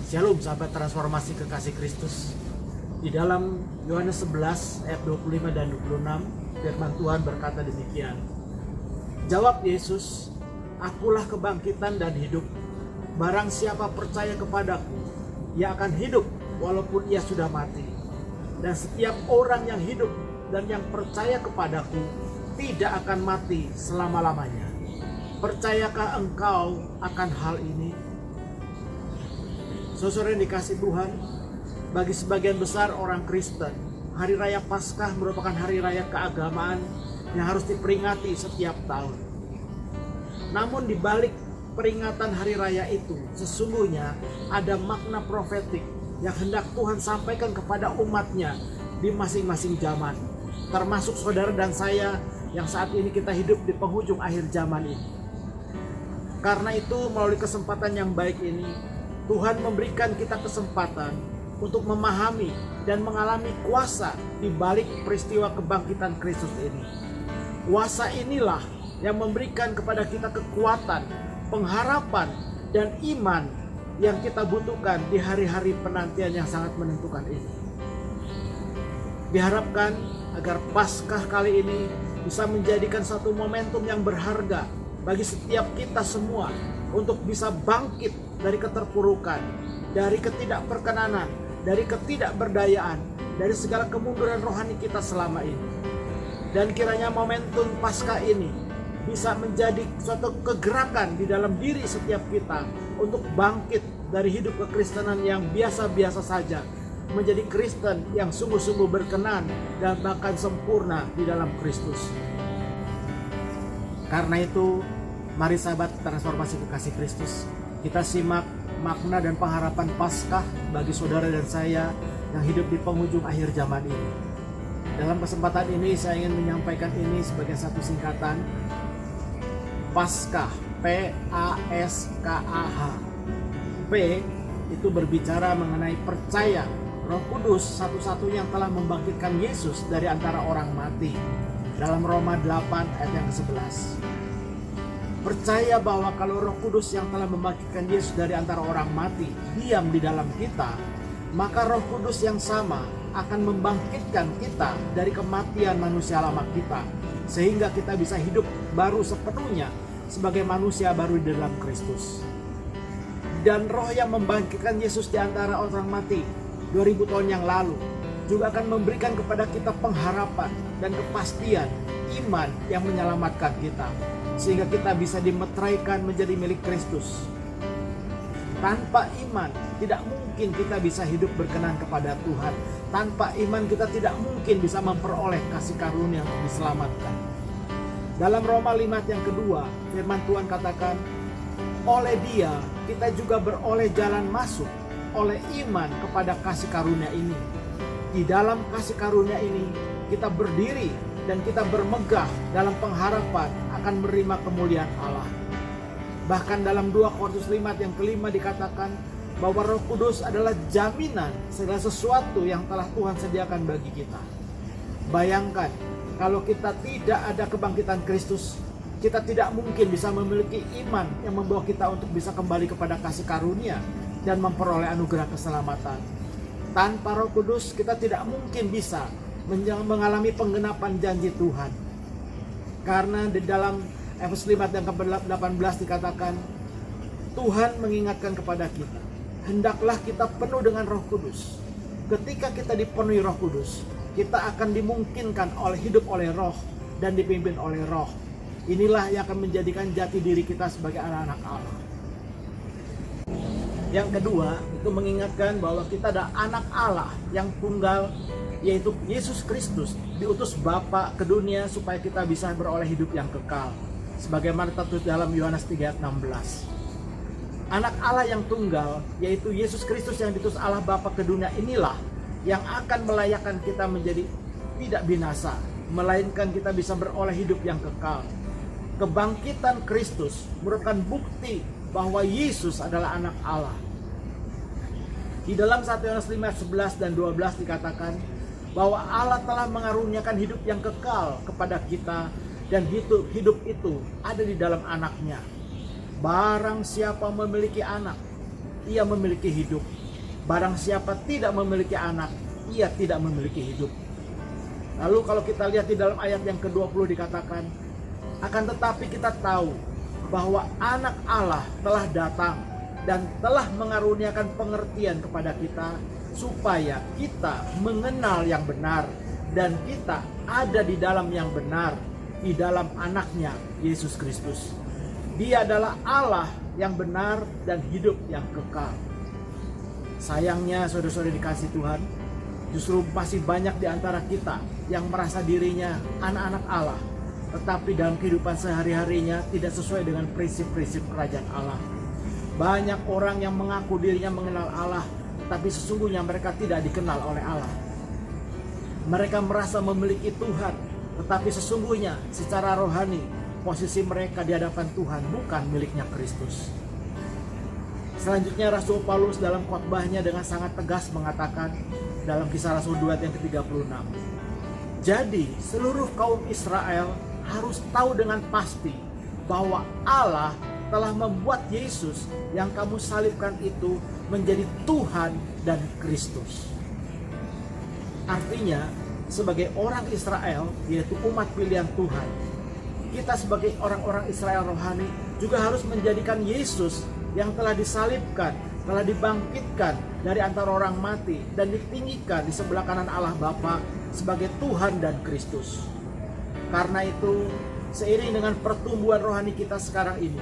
Shalom sahabat transformasi kekasih Kristus. Di dalam Yohanes 11 ayat 25 dan 26 firman Tuhan berkata demikian. Jawab Yesus, akulah kebangkitan dan hidup. Barang siapa percaya kepadaku, ia akan hidup walaupun ia sudah mati. Dan setiap orang yang hidup dan yang percaya kepadaku tidak akan mati selama-lamanya. Percayakah engkau akan hal ini? Saudara yang dikasih Tuhan, bagi sebagian besar orang Kristen, Hari Raya Paskah merupakan hari raya keagamaan yang harus diperingati setiap tahun. Namun di balik peringatan hari raya itu, sesungguhnya ada makna profetik yang hendak Tuhan sampaikan kepada umatnya di masing-masing zaman. Termasuk saudara dan saya yang saat ini kita hidup di penghujung akhir zaman ini. Karena itu melalui kesempatan yang baik ini, Tuhan memberikan kita kesempatan untuk memahami dan mengalami kuasa di balik peristiwa kebangkitan Kristus ini. Kuasa inilah yang memberikan kepada kita kekuatan, pengharapan, dan iman yang kita butuhkan di hari-hari penantian yang sangat menentukan ini. Diharapkan agar Paskah kali ini bisa menjadikan satu momentum yang berharga bagi setiap kita semua untuk bisa bangkit dari keterpurukan, dari ketidakperkenanan, dari ketidakberdayaan, dari segala kemunduran rohani kita selama ini. Dan kiranya momentum Paskah ini bisa menjadi suatu kegerakan di dalam diri setiap kita untuk bangkit dari hidup kekristenan yang biasa-biasa saja, menjadi Kristen yang sungguh-sungguh berkenan dan bahkan sempurna di dalam Kristus. Karena itu, mari sahabat transformasi kekasih Kristus, kita simak makna dan pengharapan Paskah bagi saudara dan saya yang hidup di penghujung akhir zaman ini. Dalam kesempatan ini saya ingin menyampaikan ini sebagai satu singkatan. Paskah, P-A-S-K-A-H. P itu berbicara mengenai percaya Roh Kudus satu-satunya yang telah membangkitkan Yesus dari antara orang mati. Dalam Roma 8 ayat yang ke-11. Percaya bahwa kalau Roh Kudus yang telah membangkitkan Yesus dari antara orang mati diam di dalam kita, maka Roh Kudus yang sama akan membangkitkan kita dari kematian manusia lama kita, sehingga kita bisa hidup baru sepenuhnya sebagai manusia baru di dalam Kristus. Dan Roh yang membangkitkan Yesus di antara orang mati 2000 tahun yang lalu juga akan memberikan kepada kita pengharapan dan kepastian iman yang menyelamatkan kita, sehingga kita bisa dimeteraikan menjadi milik Kristus. Tanpa iman tidak mungkin kita bisa hidup berkenan kepada Tuhan. Tanpa iman kita tidak mungkin bisa memperoleh kasih karunia untuk diselamatkan. Dalam Roma 5 yang kedua, firman Tuhan katakan, oleh Dia kita juga beroleh jalan masuk oleh iman kepada kasih karunia ini. Di dalam kasih karunia ini kita berdiri dan kita bermegah dalam pengharapan akan menerima kemuliaan Allah. Bahkan dalam 2 Korintus 5 yang kelima dikatakan bahwa Roh Kudus adalah jaminan segala sesuatu yang telah Tuhan sediakan bagi kita. Bayangkan kalau kita tidak ada kebangkitan Kristus, kita tidak mungkin bisa memiliki iman yang membawa kita untuk bisa kembali kepada kasih karunia dan memperoleh anugerah keselamatan. Tanpa Roh Kudus kita tidak mungkin bisa mengalami penggenapan janji Tuhan. Karena di dalam Efesus 5 yang ke-18 dikatakan, Tuhan mengingatkan kepada kita, hendaklah kita penuh dengan Roh Kudus. Ketika kita dipenuhi Roh Kudus, kita akan dimungkinkan hidup oleh Roh dan dipimpin oleh Roh. Inilah yang akan menjadikan jati diri kita sebagai anak-anak Allah. Yang kedua, itu mengingatkan bahwa kita ada anak Allah yang tunggal, yaitu Yesus Kristus, diutus Bapa ke dunia supaya kita bisa beroleh hidup yang kekal, sebagaimana tertulis dalam Yohanes 3 ayat 16. Anak Allah yang tunggal, yaitu Yesus Kristus yang diutus Allah Bapa ke dunia inilah yang akan melayakkan kita menjadi tidak binasa, melainkan kita bisa beroleh hidup yang kekal. Kebangkitan Kristus merupakan bukti bahwa Yesus adalah anak Allah. Di dalam 1 Yohanes 5 ayat 11 dan 12 dikatakan bahwa Allah telah mengaruniakan hidup yang kekal kepada kita, dan hidup itu ada di dalam anaknya. Barang siapa memiliki anak, ia memiliki hidup. Barang siapa tidak memiliki anak, ia tidak memiliki hidup. Lalu kalau kita lihat di dalam ayat yang ke-20 dikatakan, akan tetapi kita tahu bahwa anak Allah telah datang dan telah mengaruniakan pengertian kepada kita, supaya kita mengenal yang benar dan kita ada di dalam yang benar, di dalam anaknya Yesus Kristus. Dia adalah Allah yang benar dan hidup yang kekal. Sayangnya saudara-saudara dikasih Tuhan, justru masih banyak di antara kita yang merasa dirinya anak-anak Allah, tetapi dalam kehidupan sehari-harinya tidak sesuai dengan prinsip-prinsip kerajaan Allah. Banyak orang yang mengaku dirinya mengenal Allah, tapi sesungguhnya mereka tidak dikenal oleh Allah. Mereka merasa memiliki Tuhan, tetapi sesungguhnya secara rohani posisi mereka di hadapan Tuhan bukan miliknya Kristus. Selanjutnya Rasul Paulus dalam khotbahnya dengan sangat tegas mengatakan dalam Kisah Rasul 2 yang ke-36. Jadi seluruh kaum Israel harus tahu dengan pasti bahwa Allah telah membuat Yesus yang kamu salibkan itu menjadi Tuhan dan Kristus. Artinya sebagai orang Israel, yaitu umat pilihan Tuhan, kita sebagai orang-orang Israel rohani juga harus menjadikan Yesus yang telah disalibkan, telah dibangkitkan dari antara orang mati dan ditinggikan di sebelah kanan Allah Bapa sebagai Tuhan dan Kristus. Karena itu, seiring dengan pertumbuhan rohani kita sekarang ini,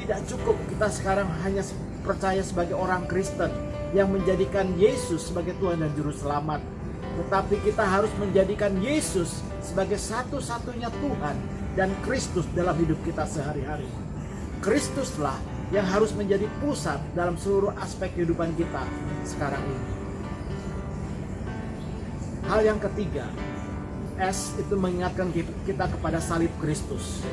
tidak cukup kita sekarang hanya percaya sebagai orang Kristen yang menjadikan Yesus sebagai Tuhan dan Juru Selamat, tetapi kita harus menjadikan Yesus sebagai satu-satunya Tuhan dan Kristus dalam hidup kita sehari-hari. Kristuslah yang harus menjadi pusat dalam seluruh aspek kehidupan kita sekarang ini. Hal yang ketiga, S itu mengingatkan kita kepada salib Kristus.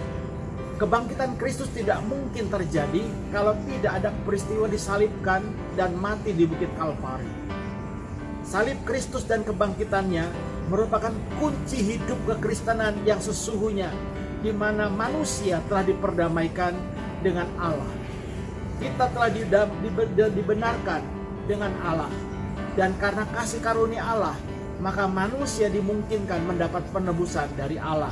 Kebangkitan Kristus tidak mungkin terjadi kalau tidak ada peristiwa disalibkan dan mati di Bukit Kalvari. Salib Kristus dan kebangkitannya merupakan kunci hidup kekristenan yang sesungguhnya, di mana manusia telah diperdamaikan dengan Allah. Kita telah dibenarkan dengan Allah, dan karena kasih karunia Allah, maka manusia dimungkinkan mendapat penebusan dari Allah.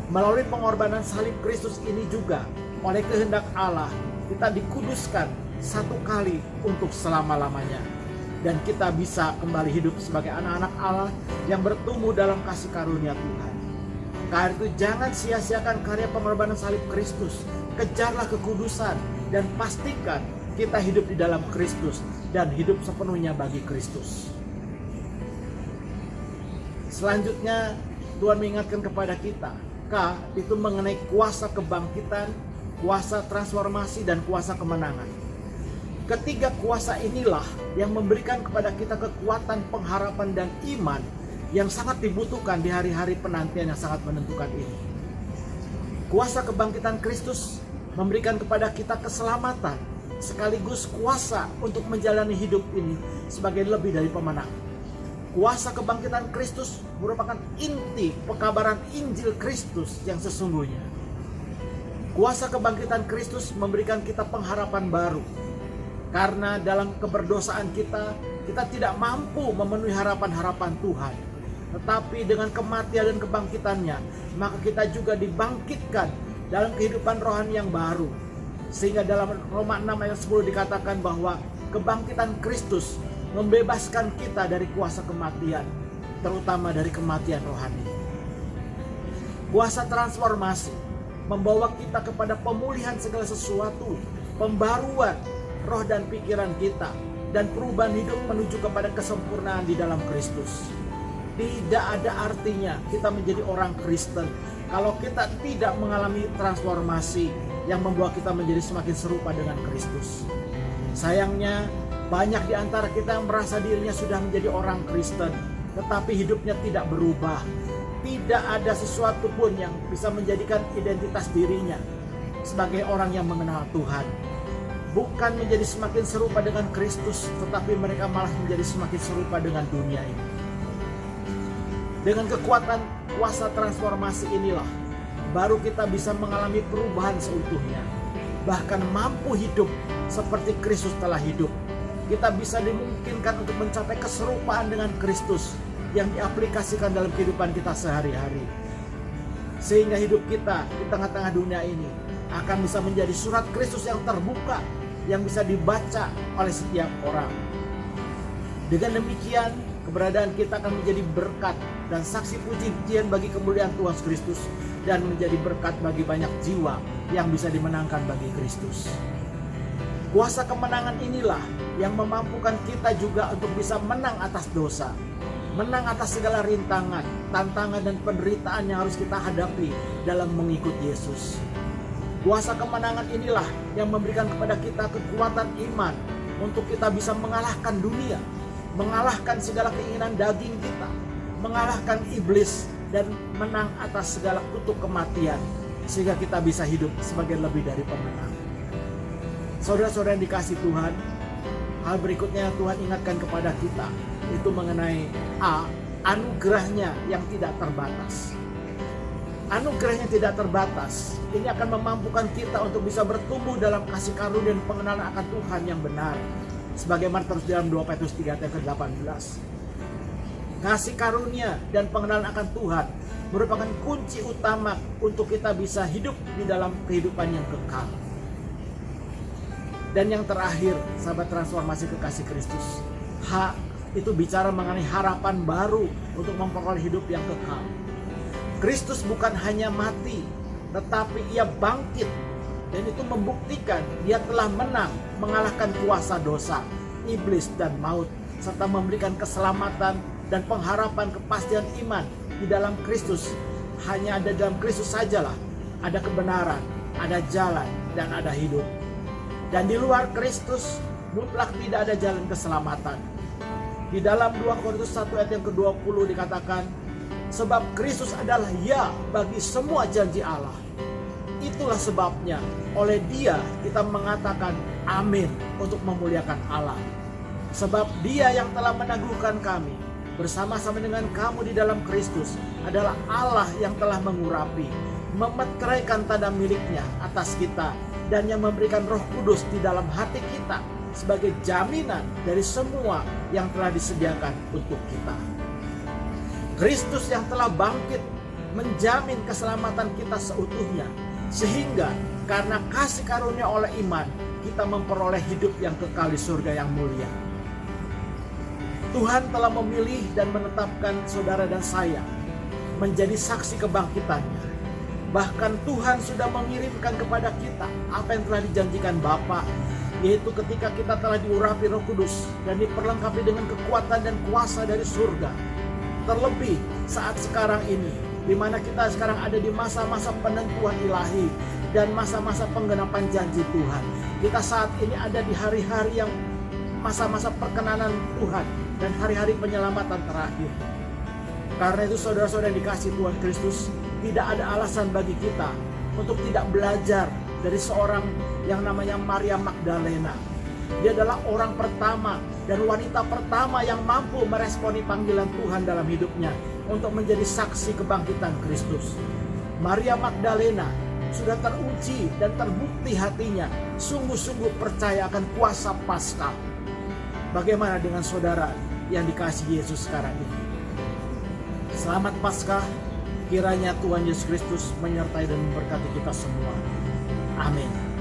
Melalui pengorbanan salib Kristus ini juga, oleh kehendak Allah, kita dikuduskan satu kali untuk selama-lamanya. Dan kita bisa kembali hidup sebagai anak-anak Allah yang bertumbuh dalam kasih karunia Tuhan. Karena itu jangan sia-siakan karya pengorbanan salib Kristus. Kejarlah kekudusan dan pastikan kita hidup di dalam Kristus dan hidup sepenuhnya bagi Kristus. Selanjutnya Tuhan mengingatkan kepada kita, K itu mengenai kuasa kebangkitan, kuasa transformasi, dan kuasa kemenangan. Ketiga kuasa inilah yang memberikan kepada kita kekuatan, pengharapan, dan iman yang sangat dibutuhkan di hari-hari penantian yang sangat menentukan ini. Kuasa kebangkitan Kristus memberikan kepada kita keselamatan, sekaligus kuasa untuk menjalani hidup ini sebagai lebih dari pemenang. Kuasa kebangkitan Kristus merupakan inti pekabaran Injil Kristus yang sesungguhnya. Kuasa kebangkitan Kristus memberikan kita pengharapan baru. Karena dalam keberdosaan kita tidak mampu memenuhi harapan-harapan Tuhan. Tetapi dengan kematian dan kebangkitannya, maka kita juga dibangkitkan dalam kehidupan rohani yang baru. Sehingga dalam Roma 6 ayat 10 dikatakan bahwa kebangkitan Kristus membebaskan kita dari kuasa kematian, terutama dari kematian rohani. Kuasa transformasi membawa kita kepada pemulihan segala sesuatu, pembaruan roh dan pikiran kita, dan perubahan hidup menuju kepada kesempurnaan di dalam Kristus. Tidak ada artinya kita menjadi orang Kristen kalau kita tidak mengalami transformasi yang membawa kita menjadi semakin serupa dengan Kristus. Sayangnya, banyak di antara kita yang merasa dirinya sudah menjadi orang Kristen, tetapi hidupnya tidak berubah. Tidak ada sesuatu pun yang bisa menjadikan identitas dirinya sebagai orang yang mengenal Tuhan. Bukan menjadi semakin serupa dengan Kristus, tetapi mereka malah menjadi semakin serupa dengan dunia ini. Dengan kekuatan kuasa transformasi inilah, baru kita bisa mengalami perubahan seutuhnya. Bahkan mampu hidup seperti Kristus telah hidup. kita bisa dimungkinkan untuk mencapai keserupaan dengan Kristus yang diaplikasikan dalam kehidupan kita sehari-hari. Sehingga hidup kita di tengah-tengah dunia ini akan bisa menjadi surat Kristus yang terbuka, yang bisa dibaca oleh setiap orang. Dengan demikian, keberadaan kita akan menjadi berkat dan saksi puji-pujian bagi kemuliaan Tuhan Kristus, dan menjadi berkat bagi banyak jiwa yang bisa dimenangkan bagi Kristus. Kuasa kemenangan inilah yang memampukan kita juga untuk bisa menang atas dosa, menang atas segala rintangan, tantangan dan penderitaan yang harus kita hadapi dalam mengikut Yesus. Kuasa kemenangan inilah yang memberikan kepada kita kekuatan iman untuk kita bisa mengalahkan dunia, mengalahkan segala keinginan daging kita, mengalahkan iblis, dan menang atas segala kutuk kematian, sehingga kita bisa hidup sebagai lebih dari pemenang. Saudara-saudara yang dikasih Tuhan, hal berikutnya yang Tuhan ingatkan kepada kita itu mengenai anugerahnya yang tidak terbatas. Anugerahnya tidak terbatas. Ini akan memampukan kita untuk bisa bertumbuh dalam kasih karunia dan pengenalan akan Tuhan yang benar. Sebagaimana terus dalam 2 Petrus 3 ayat ke-18. Kasih karunia dan pengenalan akan Tuhan merupakan kunci utama untuk kita bisa hidup di dalam kehidupan yang kekal. Dan yang terakhir, sahabat transformasi kekasih Kristus, itu bicara mengenai harapan baru untuk memperoleh hidup yang kekal. Kristus bukan hanya mati, tetapi ia bangkit, dan itu membuktikan dia telah menang, mengalahkan kuasa dosa, iblis dan maut, serta memberikan keselamatan dan pengharapan kepastian iman di dalam Kristus. Hanya ada dalam Kristus sajalah ada kebenaran, ada jalan, dan ada hidup. Dan di luar Kristus mutlak tidak ada jalan keselamatan. Di dalam 2 Korintus 1 ayat yang ke-20 dikatakan, sebab Kristus adalah ya bagi semua janji Allah. Itulah sebabnya oleh Dia kita mengatakan amin untuk memuliakan Allah. Sebab Dia yang telah meneguhkan kami bersama-sama dengan kamu di dalam Kristus adalah Allah yang telah mengurapi, memeteraikan tanda miliknya atas kita, dan yang memberikan Roh Kudus di dalam hati kita sebagai jaminan dari semua yang telah disediakan untuk kita. Kristus yang telah bangkit menjamin keselamatan kita seutuhnya, sehingga karena kasih karunia oleh iman kita memperoleh hidup yang kekal di surga yang mulia. Tuhan telah memilih dan menetapkan saudara dan saya menjadi saksi kebangkitannya. Bahkan Tuhan sudah mengirimkan kepada kita apa yang telah dijanjikan Bapa, yaitu ketika kita telah diurapi Roh Kudus dan diperlengkapi dengan kekuatan dan kuasa dari surga. Terlebih saat sekarang ini, di mana kita sekarang ada di masa-masa penentuan ilahi dan masa-masa penggenapan janji Tuhan. Kita saat ini ada di hari-hari yang masa-masa perkenanan Tuhan dan hari-hari penyelamatan terakhir. Karena itu saudara-saudara yang dikasih Tuhan Kristus, tidak ada alasan bagi kita untuk tidak belajar dari seorang yang namanya Maria Magdalena. Dia adalah orang pertama dan wanita pertama yang mampu meresponi panggilan Tuhan dalam hidupnya untuk menjadi saksi kebangkitan Kristus. Maria Magdalena sudah teruji dan terbukti hatinya sungguh-sungguh percaya akan kuasa Paskah. Bagaimana dengan saudara yang dikasihi Yesus sekarang ini? Selamat Paskah. Kiranya Tuhan Yesus Kristus menyertai dan memberkati kita semua. Amin.